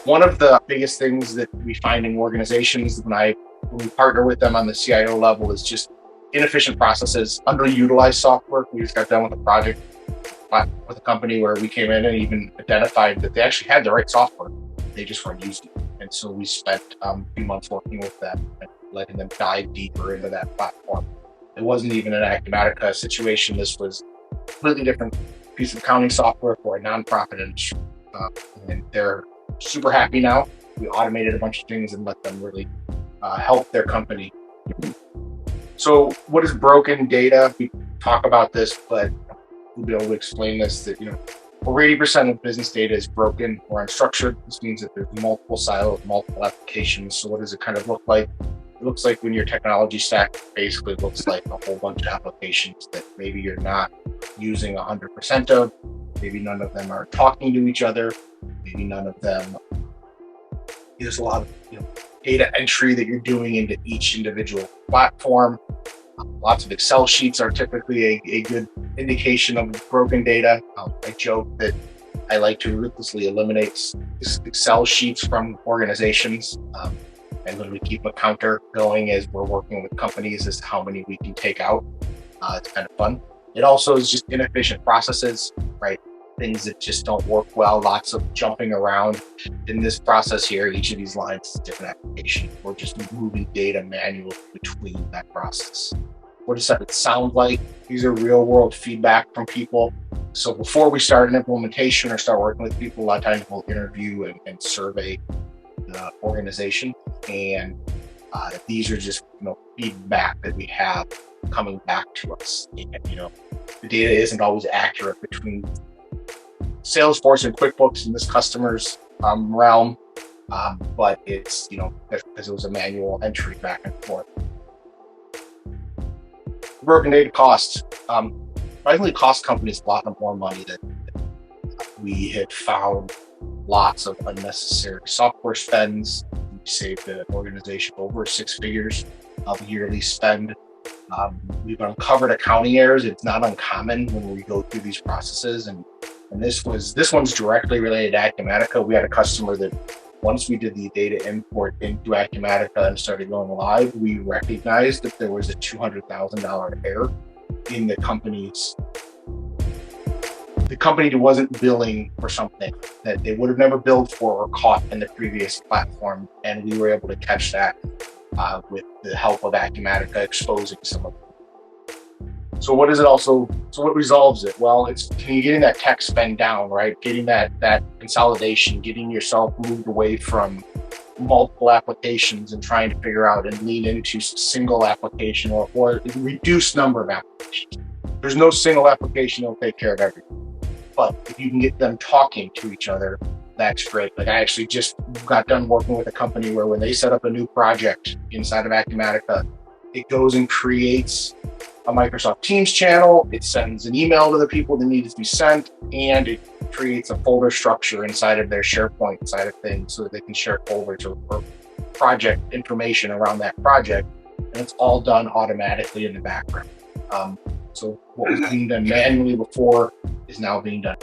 One of the biggest things that we find in organizations when we partner with them on the CIO level is just inefficient processes, underutilized software. We just got done with a project with a company where we came in and even identified that they actually had the right software. They just weren't using it. And so we spent a few months working with them and letting them dive deeper into that platform. It wasn't even an Acumatica situation. This was a completely different piece of accounting software for a nonprofit industry. And they're super happy now. We automated a bunch of things and let them really help their company. So what is broken data? We talk about this, but we'll be able to explain this that, over 80% of business data is broken or unstructured. This means that there's multiple silos, multiple applications. So what does it kind of look like? It looks like when your technology stack basically looks like a whole bunch of applications that maybe you're not using 100% of. Maybe none of them are talking to each other. Maybe none of them, there's a lot of data entry that you're doing into each individual platform. Lots of Excel sheets are typically a good indication of broken data. I joke that I like to ruthlessly eliminate Excel sheets from organizations. And when we keep a counter going as we're working with companies as to how many we can take out, it's kind of fun. It also is just inefficient processes, right? Things that just don't work well, lots of jumping around. In this process here, each of these lines is a different application. We're just moving data manually between that process. What does that sound like? These are real world feedback from people. So before we start an implementation or start working with people, a lot of times we'll interview and survey the organization. And these are just feedback that we have coming back to us. And, the data isn't always accurate between Salesforce and QuickBooks in this customer's realm, but it's because it was a manual entry back and forth. Broken data costs. Surprisingly, cost companies a lot more money than we had found. Lots of unnecessary software spends. We saved the organization over 6 figures of yearly spend. We've uncovered accounting errors. It's not uncommon when we go through these processes, and this one's directly related to Acumatica. We had a customer that once we did the data import into Acumatica and started going live, we recognized that there was a $200,000 error in the company's. The company wasn't billing for something that they would have never billed for or caught in the previous platform, and we were able to catch that with the help of Acumatica exposing some of it. So what resolves it? Well, it's getting that tech spend down, right? Getting that consolidation, getting yourself moved away from multiple applications and trying to figure out and lean into single application or reduced number of applications. There's no single application that'll take care of everything. But if you can get them talking to each other, that's great. Like I actually just got done working with a company where when they set up a new project inside of Acumatica, it goes and creates a Microsoft Teams channel. It sends an email to the people that need to be sent, and it creates a folder structure inside of their SharePoint side of things so that they can share folders or project information around that project. And it's all done automatically in the background. So what was being done manually before is now being done